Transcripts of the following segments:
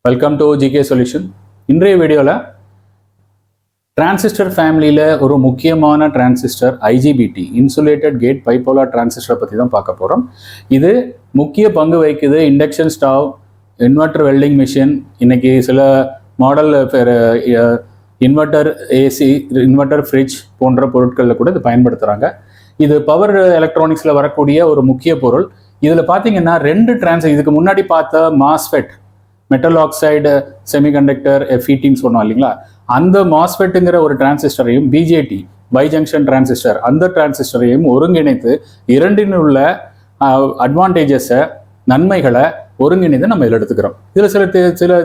Welcome to GK solution. இன்றைய வீடியோவில் transistor ஃபேமிலியில் ஒரு முக்கியமான transistor IGBT insulated gate bipolar டிரான்சிஸ்டரை பற்றி தான் பார்க்க போகிறோம். இது முக்கிய பங்கு வகிக்குது induction stove, inverter welding machine, இன்னைக்கு சில model inverter AC, inverter fridge போன்ற பொருட்களில் கூட இது பயன்படுத்துகிறாங்க. இது பவர் எலக்ட்ரானிக்ஸில் வரக்கூடிய ஒரு முக்கிய பொருள். இதில் பார்த்தீங்கன்னா இதுக்கு முன்னாடி பார்த்த மாஸ்ஃபெட், மெட்டல் ஆக்சைடு செமிகண்டக்டர் எஃப்இடின்னு சொன்னோம் இல்லைங்களா, அந்த மாஸ்ஃபெட்டுங்கிற ஒரு டிரான்சிஸ்டரையும் பிஜேடி பைஜங்ஷன் டிரான்சிஸ்டர் அந்த டிரான்சிஸ்டரையும் ஒருங்கிணைத்து இரண்டின் உள்ள அட்வான்டேஜஸை, நன்மைகளை ஒருங்கிணைந்து நம்ம இதில் எடுத்துக்கிறோம். இதில் சில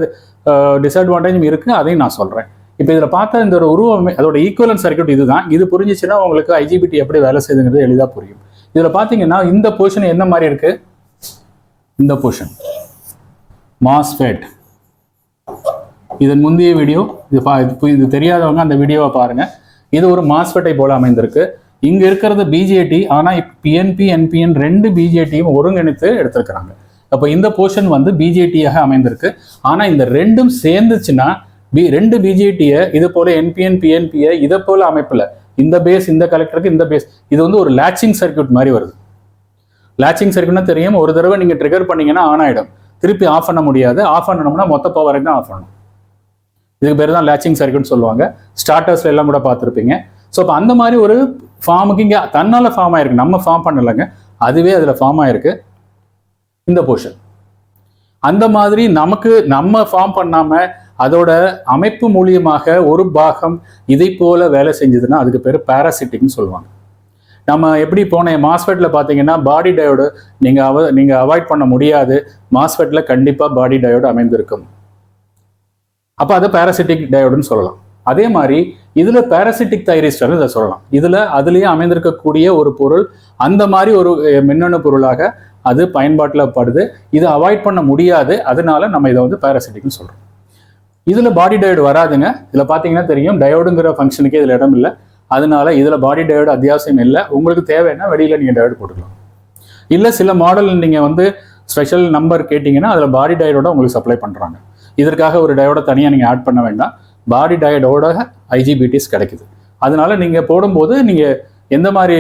டிஸ்அட்வான்டேஜும் இருக்குது, அதையும் நான் சொல்கிறேன். இப்போ இதில் பார்த்தா இந்த ஒரு உருவம், அதோட ஈக்குவலன்ட் சர்க்யூட் இதுதான். இது புரிஞ்சிச்சுன்னா உங்களுக்கு ஐஜிபிடி எப்படி வேலை செய்யுதுங்கிறது எளிதாக புரியும். இதில் பார்த்தீங்கன்னா இந்த பொசிஷன் என்ன மாதிரி இருக்குது, இந்த பொசிஷன் மாஸ்ஃபெட். இதன் முந்தைய வீடியோ இது தெரியாதவங்க அந்த வீடியோவை பாருங்க. இது ஒரு மாஸ்ஃபெட்டை போல அமைந்திருக்கு. இங்க இருக்கிறது பிஜேடி, ஆனால் பிஎன்பி என்பிஎன் ரெண்டு பிஜேடியும் ஒருங்கிணைத்து எடுத்திருக்கிறாங்க. அப்போ இந்த போர்ஷன் வந்து பிஜேடியாக அமைந்திருக்கு. ஆனால் இந்த ரெண்டும் சேர்ந்துச்சுன்னா ரெண்டு பிஜேடியை இது போல என்பிஎன் பிஎன்பியை இதை போல அமைப்பில் இந்த பேஸ், இந்த கலெக்டருக்கு இந்த பேஸ், இது வந்து ஒரு லேச்சிங் சர்க்யூட் மாதிரி வருது. லேச்சிங் சர்க்யூட்னா தெரியும், ஒரு தடவை நீங்கள் ட்ரிகர் பண்ணீங்கன்னா ஆன் ஆகிடும், திருப்பி ஆஃப் பண்ண முடியாது. ஆஃப் பண்ணணும்னா மொத்த பவர் தான் ஆஃப் பண்ணணும். இதுக்கு பேர் தான் லேச்சிங் சர்க்யூட் சொல்லுவாங்க. ஸ்டார்டர்ஸ்ல எல்லாம் கூட பார்த்துருப்பீங்க. ஸோ இப்போ அந்த மாதிரி ஒரு ஃபார்முக்கு இங்கே தன்னால் ஃபார்ம் ஆயிருக்கு, நம்ம ஃபார்ம் பண்ணலைங்க, அதுவே அதில் ஃபார்ம் ஆயிருக்கு இந்த போர்ஷன். அந்த மாதிரி நம்ம ஃபார்ம் பண்ணாமல் அதோட அமைப்பு மூலியமாக ஒரு பாகம் இதை போல வேலை செஞ்சதுன்னா அதுக்கு பேர் பாராசிட்டிக்னு சொல்லுவாங்க. நம்ம எப்படி போன மாஸ்ஃபெட்டில் பார்த்தீங்கன்னா பாடி டயோடு நீங்கள் அவாய்ட் பண்ண முடியாது. மாஸ்ஃபெட்டில் கண்டிப்பாக பாடி டயோடு அமைந்திருக்கும். அப்போ அதை பாராசிட்டிக் டயோடுன்னு சொல்லலாம். அதே மாதிரி இதில் பாராசிட்டிக் தைரிஸ்டர்னு இதை சொல்லலாம். அதுலேயே அமைந்திருக்கக்கூடிய ஒரு பொருள், அந்த மாதிரி ஒரு மின்னணு பொருளாக அது பயன்பாட்டில் படுது. இதை அவாய்ட் பண்ண முடியாது, அதனால நம்ம இதை வந்து பாராசிட்டிக்னு சொல்கிறோம். இதில் பாடி டயோடு வராதுங்க. இதில் பார்த்தீங்கன்னா தெரியும், டயோடுங்கிற ஃபங்க்ஷனுக்கே இதில் இடம் இல்லை. அதனால இதில் பாடி டயோடு அத்தியாவசியம் இல்லை. உங்களுக்கு தேவைன்னா வெளியில் நீங்கள் டயோடு போட்டுக்கலாம். இல்லை சில மாடல் நீங்கள் வந்து ஸ்பெஷல் நம்பர் கேட்டிங்கன்னா அதில் பாடி டயோட உங்களுக்கு சப்ளை பண்ணுறாங்க. இதற்காக ஒரு டயோட தனியாக நீங்கள் ஆட் பண்ண வேண்டாம். பாடி டயோடோட ஐஜிபிடிஸ் கிடைக்குது. அதனால நீங்கள் போடும்போது நீங்கள் எந்த மாதிரி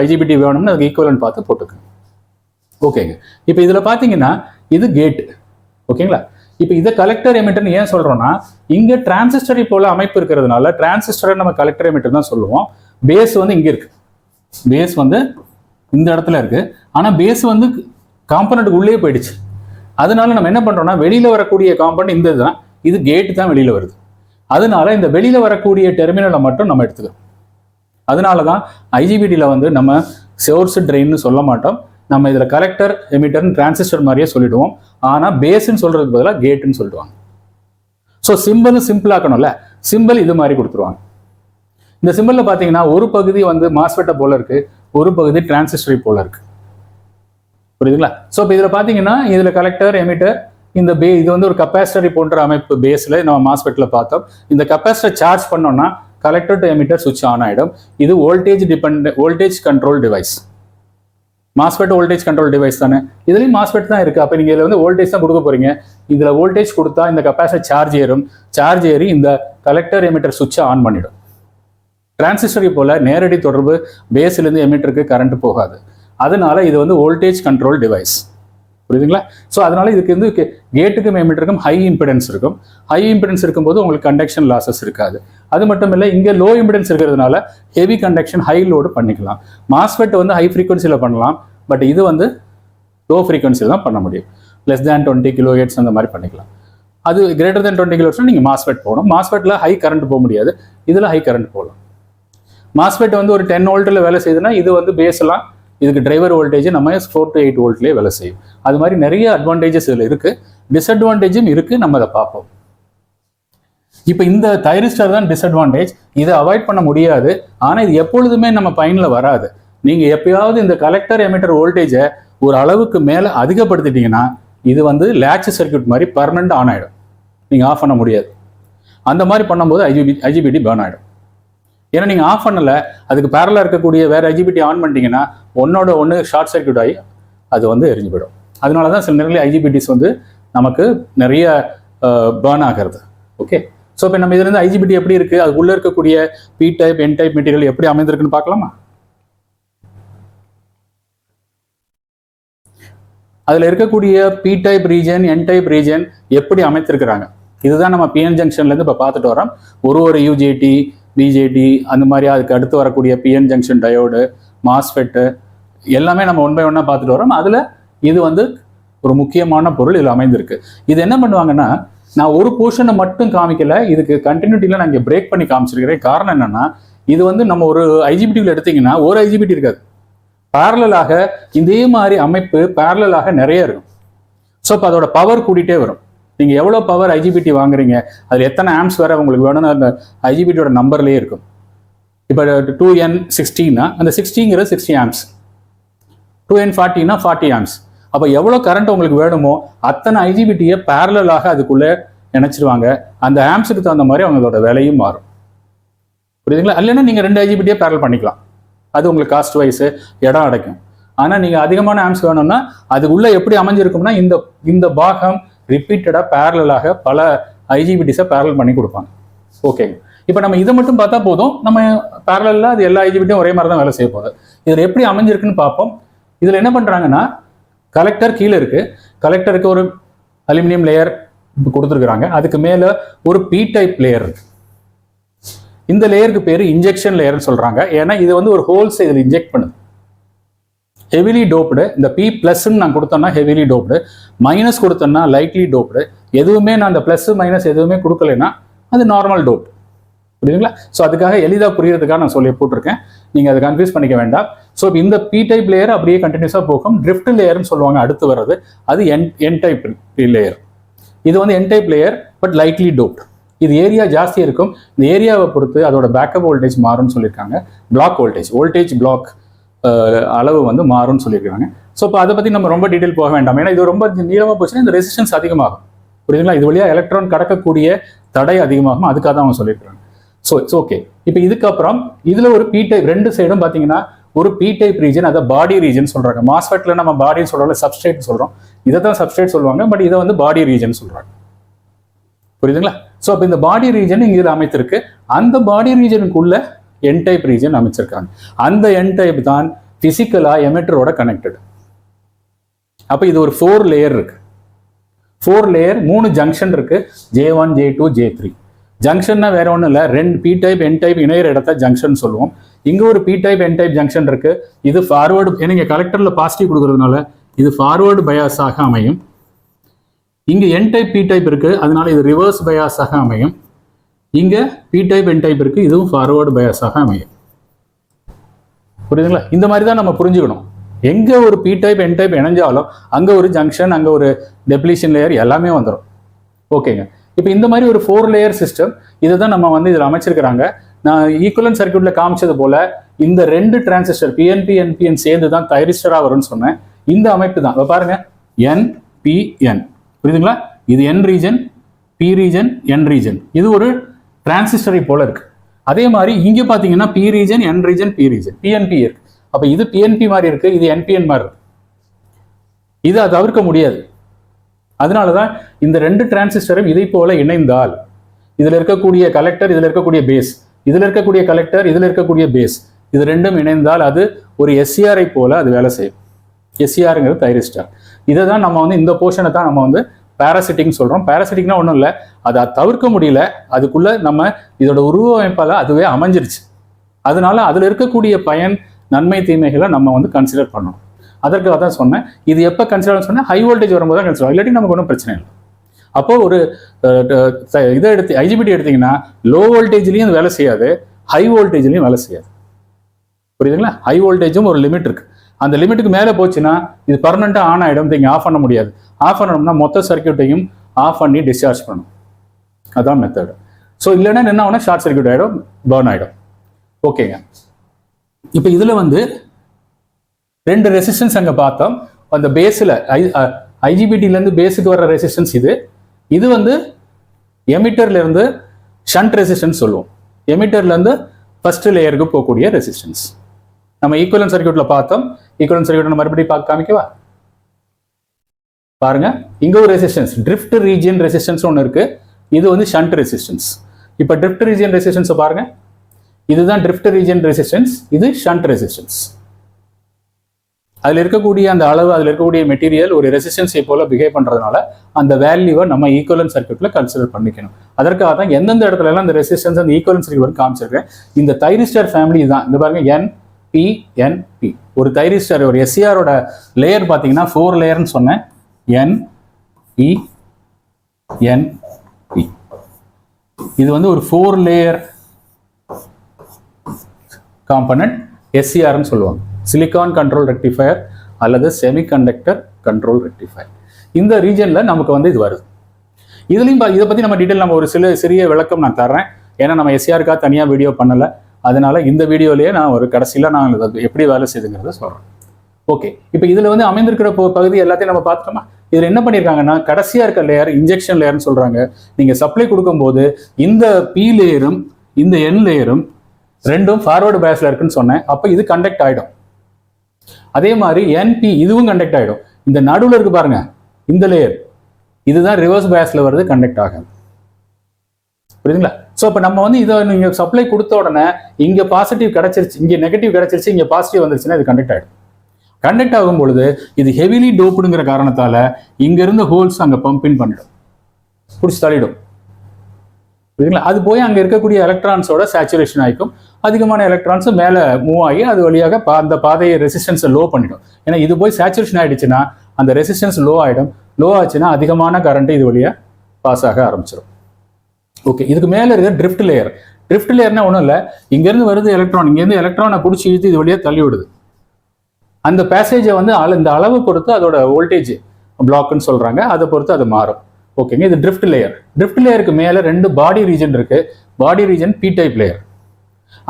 ஐஜிபிடி வேணும்னு அதுக்கு ஈக்குவலன்ட் பார்த்து போட்டுக்கோங்க. ஓகேங்க. இப்போ இதில் பார்த்தீங்கன்னா இது கேட்டு, ஓகேங்களா. இப்போ இதை கலெக்டர் எமிட்டர்னு ஏன் சொல்கிறோன்னா, இங்கே டிரான்சிஸ்டரை போல அமைப்பு இருக்கிறதுனால டிரான்சிஸ்டரை நம்ம கலெக்டர் எமிட்டர் தான் சொல்லுவோம். பேஸ் வந்து இங்கே இருக்கு, பேஸ் வந்து இந்த இடத்துல இருக்கு. ஆனால் பேஸ் வந்து காம்பனண்ட்டுக்கு உள்ளே போயிடுச்சு. அதனால நம்ம என்ன பண்ணுறோம்னா, வெளியில் வரக்கூடிய காம்பனண்ட் இந்த இதுதான், இது கேட்டு தான் வெளியில் வருது. அதனால இந்த வெளியில் வரக்கூடிய டெர்மினலை மட்டும் நம்ம எடுத்துக்கிறோம். அதனால தான் ஐஜிபிடியில் வந்து நம்ம சோர்ஸ் ட்ரெயின்னு சொல்ல மாட்டோம். நம்ம இதில் கலெக்டர் எமிட்டர்னு டிரான்சிஸ்டர் மாதிரியே சொல்லிடுவோம். ஆனால் பேஸ்ன்னு சொல்றதுக்கு பதிலாக கேட்டுன்னு சொல்லிடுவாங்க. ஸோ சிம்பிளாக்கணும்ல, சிம்பிள் இது மாதிரி கொடுத்துருவாங்க. இந்த சிம்பிளில் பார்த்தீங்கன்னா ஒரு பகுதி வந்து மாஸ்ஃபெட்டை போல இருக்கு, ஒரு பகுதி டிரான்சிஸ்டரை போல இருக்கு. புரியுதுங்களா? ஸோ இப்போ இதில் பார்த்தீங்கன்னா இதில் கலெக்டர் எமிட்டர், இது வந்து ஒரு கப்பாசிட்டரி போன்ற அமைப்பு பேஸில் நம்ம மாஸ்ஃபெட்டில் பார்த்தோம். இந்த கப்பாசிட்டர் சார்ஜ் பண்ணோம்னா கலெக்டர் டு எமிட்டர் சுவிட்ச் ஆன் ஆகிடும். இது voltage control device. MOSFET voltage control device தானே, இதுலேயும் மாஸ்ஃபெட் தான் இருக்குது. அப்போ நீங்கள் இதில் வந்து வோல்டேஜ் தான் கொடுக்க போகிறீங்க. இதில் வோல்டேஜ் கொடுத்தா இந்த கப்பாசிட்டர் சார்ஜ் ஏறி இந்த கலெக்டர் எமிட்டர் சுவிட்சை ஆன் பண்ணிடும். டிரான்சிஸ்டரை போல் நேரடி தொடர்பு பேஸ்லேருந்து எமிட்டருக்கு கரண்ட் போகாது. அதனால இது வந்து வோல்டேஜ் கண்ட்ரோல் டிவைஸ். புரியுதுங்களா? ஸோ அதனால இதுக்கு வந்து கேட்டுக்கும் எமிட்டருக்கும் ஹை இம்பிடன்ஸ் இருக்கும். ஹை இம்பிடன்ஸ் இருக்கும்போது உங்களுக்கு கண்டக்ஷன் லாசஸ் இருக்காது. அது மட்டும் இல்லை, இங்கே லோ இம்பிடன்ஸ் இருக்கிறதுனால ஹெவி கண்டக்ஷன், ஹை லோடு பண்ணிக்கலாம். மாஸ்ஃபெட் வந்து ஹை ஃப்ரீக்வன்சியில் பண்ணலாம், பட் இது வந்து லோ ஃப்ரீக்வன்சியில் தான் பண்ண முடியும். லெஸ் தேன் 20 kHz அந்த மாதிரி பண்ணிக்கலாம். அது கிரேட்டர் தேன் 20 kHz நீங்கள் மாஸ்ஃபெட் போகணும். மாஸ்ஃபெட்டில் ஹை கரண்ட் போக முடியாது, இதில் ஹை கரண்ட் போகலாம். மாஸ்ஃபெட் வந்து ஒரு 10 வோல்ட்டில் வேலை செய்யுதுன்னா இது வந்து பேசலாம். இதுக்கு டிரைவர் வோல்டேஜ் நம்ம 4 to 8 வோல்ட்லேயே வேலை செய்யும். அது மாதிரி நிறைய அட்வான்டேஜஸ் இதில் இருக்குது, டிஸ்அட்வான்டேஜும் இருக்குது. நம்ம அதை பார்ப்போம். இப்போ இந்த தைரிஸ்டர் தான் டிஸ்அட்வான்டேஜ். இதை அவாய்ட் பண்ண முடியாது. ஆனால் இது எப்பொழுதுமே நம்ம பயனில் வராது. நீங்கள் எப்பயாவது இந்த கலெக்டர் எமிட்டர் வோல்டேஜை ஒரு அளவுக்கு மேலே அதிகப்படுத்திட்டீங்கன்னா இது வந்து லேட்ச் சர்க்யூட் மாதிரி பர்மனெண்ட் ஆன் ஆகிடும். நீங்கள் ஆஃப் பண்ண முடியாது. அந்த மாதிரி பண்ணும்போது ஐஜிபிடி பர்ன் ஆகிடும். ஏன்னா நீங்கள் ஆஃப் பண்ணலை, அதுக்கு பேரலாக இருக்கக்கூடிய வேறு ஐஜிபிடி ஆன் பண்ணிட்டீங்கன்னா ஒன்று ஷார்ட் சர்க்யூட் ஆகி அது வந்து எரிஞ்சு போயிடும். அதனால தான் சில நேரங்களில் ஐஜிபிடிஸ் வந்து நமக்கு நிறைய பர்ன் ஆகிறது. ஓகே, ஸோ இப்போ நம்ம இதுலேருந்து ஐஜிபிடி எப்படி இருக்குது, அது உள்ளே இருக்கக்கூடிய P type N type material எப்படி அமைந்திருக்குன்னு பார்க்கலாமா? அதில் இருக்கக்கூடிய P type region N type region எப்படி அமைத்திருக்கிறாங்க, இதுதான் நம்ம பிஎன் ஜங்ஷன்லேருந்து இப்போ பார்த்துட்டு வரோம். ஒரு யூஜேடி பிஜேடி அந்த மாதிரி அதுக்கு அடுத்து வரக்கூடிய பிஎன் ஜங்ஷன் டயோடு மாஸ்ஃபெட்டு எல்லாமே நம்ம ஒன் பை ஒன்னாக பார்த்துட்டு வரோம். அதில் இது வந்து ஒரு முக்கியமான பொருள் இதில் அமைந்திருக்கு. இது என்ன பண்ணுவாங்கன்னா, நான் ஒரு போர்ஷனை மட்டும் காமிக்கல, இதுக்கு கண்டினியூட்டியில் நான் இங்கே பிரேக் பண்ணி காமிச்சிருக்கிறேன். காரணம் என்னன்னா, இது வந்து நம்ம ஒரு ஐஜிபிடியில் எடுத்தீங்கன்னா ஒரு ஐஜிபிடி இருக்காது, பேரலாக இதே மாதிரி அமைப்பு பேரலாக நிறைய இருக்கும். ஸோ இப்போ அதோட பவர் கூட்டிகிட்டே வரும். நீங்கள் எவ்வளோ பவர் ஐஜிபிடி வாங்குறீங்க, அதில் எத்தனை ஆம்ஸ் வேறு உங்களுக்கு வேணும்னு அந்த ஐஜிபிடியோட நம்பர்லேயே இருக்கும். இப்போ 2N60னா அந்த 60ங்கிறது 60 ஆம்ஸ், 2N40னா 40 ஆம்ஸ். அப்போ எவ்வளோ கரண்ட் உங்களுக்கு வேணுமோ அத்தனை ஐஜிபிடியை பேரலாக அதுக்குள்ளே இணைச்சிருவாங்க. அந்த ஆம்ஸுக்கு தகுந்த மாதிரி அவங்களோட விலையும் மாறும். புரியுதுங்களா? இல்லைன்னா நீங்கள் 2 ஐஜிபிடியை பேரல் பண்ணிக்கலாம், அது உங்களுக்கு காஸ்ட் வைஸு இடம் அடைக்கும். ஆனால் நீங்கள் அதிகமான ஆம்ஸ் வேணும்னா அதுக்குள்ளே எப்படி அமைஞ்சிருக்கும்னா இந்த பாகம் ரிப்பீட்டடாக பேரலாக பல ஐஜிபிடிஸை பேரல் பண்ணி கொடுப்பாங்க. ஓகேங்க, இப்போ நம்ம இதை மட்டும் பார்த்தா போதும், நம்ம பேரலில் அது எல்லா ஐஜிபிடியும் ஒரே மாதிரி தான் வேலை செய்ய போகுது. இதில் எப்படி அமைஞ்சிருக்குன்னு பார்ப்போம். இதில் என்ன பண்ணுறாங்கன்னா, கலெக்டர் கீழே இருக்குது, கலெக்டருக்கு ஒரு அலுமினியம் லேயர் கொடுத்துருக்குறாங்க, அதுக்கு மேலே ஒரு பி டைப் லேயர் இருக்கு. இந்த லேயருக்கு பேர் இன்ஜெக்ஷன் லேயர்னு சொல்கிறாங்க. ஏன்னா இது வந்து ஒரு ஹோல்ஸை இதில் இன்ஜெக்ட் பண்ணுது. ஹெவிலி டோப்டு, இந்த பி ப்ளஸ்ன்னு நான் கொடுத்தேன்னா ஹெவிலி டோப்டு, மைனஸ் கொடுத்தேன்னா லைட்லி டோப்டு, எதுவுமே நான் அந்த ப்ளஸ் மைனஸ் எதுவுமே கொடுக்கலைன்னா அது நார்மல் டோப்டு. புரியுதுங்களா? ஸோ அதுக்காக எளிதாக புரியறதுக்காக நான் சொல்லி போட்டிருக்கேன், நீங்கள் அதை கன்ஃபியூஸ் பண்ணிக்க வேண்டாம். ஸோ இந்த பி டைப் லேயர் அப்படியே கண்டினியூஸாக போகும். ட்ரிஃப்ட் லேயர்னு சொல்லுவாங்க அடுத்து வர்றது, அது என் டைப் லேயர். இது வந்து என் type layer but lightly doped. இது ஏரியா ஜாஸ்தி இருக்கும், இந்த ஏரியாவை பொறுத்து அதோட பேக்கப் வோல்டேஜ் மாறும்னு சொல்லியிருக்காங்க. பிளாக் வோல்டேஜ் பிளாக் அளவு வந்து மாறும்னு சொல்லியிருக்காங்க. ஸோ இப்போ அதை பற்றி நம்ம ரொம்ப டீட்டெயில் போக வேண்டாம், ஏன்னா இது ரொம்ப நீளமாக போச்சுன்னா இந்த ரெசிஸ்டன்ஸ் அதிகமாகும். புரியுதுங்களா? இது வழியாக எலக்ட்ரான் கடக்கக்கூடிய தடை அதிகமாகும், அதுக்காக தான் அவங்க சொல்லியிருக்காங்க. So it's okay. இப்போ இதுக்கப்புறம் இதில் ஒரு பி டைப், ரெண்டு சைடும் பார்த்தீங்கன்னா ஒரு பி டைப் ரீஜன், அதை பாடி ரீஜன் சொல்கிறாங்க. மாஸ்ஃபெட்ல நம்ம பாடின்னு சொல்கிறோம், சப்ஸ்ட்ரேட் சொல்கிறோம், இதை தான் சப்ஸ்ட்ரேட் சொல்லுவாங்க, பட் இதை வந்து பாடி ரீஜன் சொல்கிறாங்க. புரியுதுங்களா? ஸோ அப்போ இந்த பாடி ரீஜன் இங்கே இதில் அமைத்திருக்கு. அந்த பாடி ரீஜனுக்குள்ள என் டைப் ரீஜன் அமைச்சிருக்காங்க. அந்த என் டைப் தான் பிசிக்கலாக எமிட்டரோட கனெக்டட். அப்போ இது ஒரு 4 லேயர் இருக்கு. 4 லேயர், 3 ஜங்ஷன் இருக்கு, J1 J2 J3. ஜங்ஷன்னா வேற ஒன்றும் இல்லை, 2 பி டைப் என் டைப் இணையிற இடத்த ஜங்ஷன் சொல்லுவோம். இங்கே ஒரு P type N type junction இருக்கு. இது ஃபார்வர்டு, ஏன்னா கலெக்டரில் பாசிட்டிவ் கொடுக்கறதுனால இது ஃபார்வர்டு பயாஸாக அமையும். இங்கே என் டைப் பி டைப் இருக்கு, அதனால இது ரிவர்ஸ் பயாஸாக அமையும். இங்கே பி டைப் என் டைப் இருக்கு, இதுவும் ஃபார்வர்டு பயாஸாக அமையும். புரியுதுங்களா? இந்த மாதிரி தான் நம்ம புரிஞ்சுக்கணும். எங்கே ஒரு பி டைப் என் டைப் இணைஞ்சாலும் அங்கே ஒரு ஜங்ஷன், அங்கே ஒரு டெப்ளீஷன் லேயர் எல்லாமே வந்துடும். ஓகேங்க, இப்போ இந்த மாதிரி ஒரு 4 லேயர் சிஸ்டம், இதை தான் நம்ம வந்து இதில் அமைச்சிருக்கிறாங்க. நான் ஈக்குவலன்ட் சர்க்யூட்ல காமிச்சது போல இந்த 2 டிரான்சிஸ்டர் பிஎன்பி என்பிஎன் சேர்ந்து தான் தைரிஸ்டரா வரும்னு சொன்னேன். இந்த அமைப்பு தான் பாருங்க, என்பிஎன். புரியுதுங்களா? இது என் ரீஜன், பி ரீஜன், என் ரீஜன். இது ஒரு டிரான்சிஸ்டரை போல இருக்கு. அதே மாதிரி இங்கே பார்த்தீங்கன்னா பி ரீஜன், என் ரீஜன், பி ரீஜன், பிஎன்பி இருக்கு. அப்போ இது பிஎன்பி மாதிரி இருக்கு, இது என்பிஎன் மாதிரி இருக்கு. இதை தவிர்க்க முடியாது. அதனால தான் இந்த 2 டிரான்சிஸ்டரும் இதை போல இணைந்தால், இதில் இருக்கக்கூடிய கலெக்டர், இதில் இருக்கக்கூடிய பேஸ், இதில் இருக்கக்கூடிய கலெக்டர், இதில் இருக்கக்கூடிய பேஸ், இது ரெண்டும் இணைந்தால் அது ஒரு எஸ்சிஆரை போல அது வேலை செய்யும். எஸ்சிஆருங்கிறது தைரிஸ்டர். இதை தான் நம்ம வந்து இந்த போர்ஷனை தான் நம்ம வந்து பேராசிட்டிக்னு சொல்கிறோம். பேராசிட்டிக்னா ஒன்றும் இல்லை, அதை தவிர்க்க முடியல, அதுக்குள்ளே நம்ம இதோட உருவமைப்பால் அதுவே அமைஞ்சிருச்சு. அதனால அதில் இருக்கக்கூடிய பயன், நன்மை, தீமைகளை நம்ம வந்து கன்சிடர் பண்ணணும். அதற்காக தான் சொன்னேன். இது எப்போ கன்சிடர் சொன்னேன், ஹை வோல்டேஜ் வரும்போது தான் கன்சிடர், இல்லாட்டி நமக்கு ஒன்றும் பிரச்சனை இல்லை. அப்போது ஒரு இதை ஐஜிபிடி எடுத்தீங்கன்னா லோ வோல்டேஜ்லேயும் வேலை செய்யாது, ஹை வோல்டேஜ்லையும் வேலை செய்யாது. புரியுதுங்களா? ஹை வோல்டேஜும் ஒரு லிமிட் இருக்குது. அந்த லிமிட்டுக்கு மேலே போச்சுன்னா இது பர்மனெண்ட்டாக ஆன் ஆகிடும், இங்கே ஆஃப் பண்ண முடியாது. ஆஃப் பண்ணணும்னா மொத்த சர்க்யூட்டையும் ஆஃப் பண்ணி டிஸ்சார்ஜ் பண்ணணும். அதான் மெத்தடு. ஸோ இல்லைன்னா என்ன ஆகுனா ஷார்ட் சர்க்யூட் ஆகிடும், பர்ன் ஆகிடும். ஓகேங்க, இப்போ இதில் வந்து 2 ரெசிஸ்டன்ஸ் அங்கே பார்த்தோம். அந்த பேஸில் ஐஜிபிடிலேருந்து பேஸுக்கு வர ரெசிஸ்டன்ஸ் இது வந்து எமிட்டர்லேருந்து ஷண்ட் ரெசிஸ்டன்ஸ் சொல்லுவோம். எமிட்டர்லேருந்து ஃபர்ஸ்ட் லேயருக்கு போகக்கூடிய ரெசிஸ்டன்ஸ் நம்ம ஈக்குவலன்ட் சர்க்யூட்டில் பார்த்தோம். ஈக்குவலன்ட் சர்க்யூட் மறுபடியும் காமிக்கவா? பாருங்க, இங்க ஒரு ரெசிஸ்டன்ஸ் ட்ரிஃப்ட் ரீஜியன் ரெசிஸ்டன்ஸ் ஒன்று இருக்கு. இது வந்து ஷண்ட் ரெசிஸ்டன்ஸ். இப்போ ட்ரிஃப்ட் ரீஜியன் ரெசிஸ்டன்ஸை பாருங்க, இதுதான் ட்ரிஃப்ட் ரீஜியன் ரெசிஸ்டன்ஸ், இது ஷண்ட் ரெசிஸ்டன்ஸ். அதில் இருக்கக்கூடிய அந்த அளவு, அதில் இருக்கக்கூடிய மெட்டீரியல் ஒரு ரெசிஸ்டன்ஸை போல பிஹேவ் பண்ணுறதுனால அந்த வேல்யூவை நம்ம ஈக்குவலன்ட் சர்க்யூட்டில் கன்சிடர் பண்ணிக்கணும். அதற்காக தான் எந்தெந்த இடத்துல எல்லாம் அந்த ரெசிஸ்டன்ஸ் அந்த ஈக்குவலன்ட் சர்க்யூட் காமிச்சிருக்கேன். இந்த தைரிஸ்டர் ஃபேமிலி தான். இந்த பாருங்க, NPNP. ஒரு தைரிஸ்டர், ஒரு SCRோட லேயர் பார்த்தீங்கன்னா 4 லேயர்னு சொன்னேன். NPNP. இது வந்து ஒரு 4 லேயர் காம்பனன்ட் SCRன்னு சொல்லுவாங்க. சிலிகான் கண்ட்ரோல் ரெக்டிஃபயர் அல்லது செமிகண்டக்டர் கண்ட்ரோல் ரெக்டிஃபயர். இந்த ரீஜன்ல நமக்கு வந்து இது வருது. இதுலையும் இதை பற்றி நம்ம டீட்டெயில் நம்ம ஒரு சிறிய விளக்கம் நான் தர்றேன். ஏன்னா நம்ம SCRக்காக தனியாக வீடியோ பண்ணலை. அதனால இந்த வீடியோலேயே நான் ஒரு கடைசியில் நான் எப்படி வேலை செய்யுதுங்கிறத சொல்கிறேன். ஓகே, இப்போ இதில் வந்து அமைந்திருக்கிற பகுதி எல்லாத்தையும் நம்ம பார்த்துட்டோமா? இதில் என்ன பண்ணியிருக்காங்கன்னா, கடைசியாக இருக்க லேயர் இன்ஜெக்ஷன் லேயர்னு சொல்கிறாங்க. நீங்கள் சப்ளை கொடுக்கும்போது இந்த P லேயரும் இந்த N லேயரும் ரெண்டும் ஃபார்வர்டு பேஸில் இருக்குன்னு சொன்னேன். அப்போ இது கண்டக்ட் ஆகிடும். அதே மாதிரி NP இதுவும் கண்டக்ட் ஆகிடும். இந்த நடுவில் இருக்கு பாருங்க, இந்த லேயர் இதுதான் ரிவர்ஸ் பேஸில் வருது, கண்டக்ட் ஆகாது. புரியுதுங்களா? ஸோ இப்போ நம்ம வந்து இதை நீங்கள் சப்ளை கொடுத்த உடனே இங்கே பாசிட்டிவ் கிடைச்சிருச்சு, இங்கே நெகட்டிவ் கிடைச்சிருச்சு, இங்கே பாசிட்டிவ் வந்துருச்சுன்னா இது கண்டக்ட் ஆகிடும். கண்டக்ட் ஆகும் பொழுது இது ஹெவிலி டோப்புடுங்கிற காரணத்தால இங்கிருந்து ஹோல்ஸ் அங்கே பம்பின் பண்ணிடும், பிடிச்சி தள்ளிடும். புரியுதுங்களா? அது போய் அங்கே இருக்கக்கூடிய எலக்ட்ரான்ஸோட சேச்சுரேஷன் ஆகிக்கும். அதிகமான எலக்ட்ரான்ஸ் மேலே மூவ் ஆகி அது வழியாக அந்த பாதையை ரெசிஸ்டன்ஸை லோ பண்ணிடும். ஏன்னா இது போய் சேச்சுரேஷன் ஆகிடுச்சுன்னா அந்த ரெசிஸ்டன்ஸ் லோ ஆகிடும். லோ ஆச்சுன்னா அதிகமான கரண்ட் இது வழியாக பாஸ் ஆக ஆரம்பிச்சிடும். ஓகே, இதுக்கு மேலே இருக்க ட்ரிஃப்ட் லேயர். ட்ரிஃப்ட் லேயர்னா ஒன்றும் இல்லை, இங்கேருந்து வருது எலக்ட்ரான், இங்கேருந்து எலக்ட்ரானை பிடிச்சி இழுத்து இது வழியாக தள்ளி விடுது. அந்த பேசேஜை வந்து இந்த அளவை பொறுத்து அதோட வோல்டேஜ் பிளாக்னு சொல்கிறாங்க, அதை பொறுத்து அது மாறும். ஓகேங்க, இது ட்ரிஃப்ட் லேயர். ட்ரிஃப்ட் லேயருக்கு மேலே 2 பாடி ரீஜன் இருக்கு. பாடி ரீஜன் P டைப் லேயர்.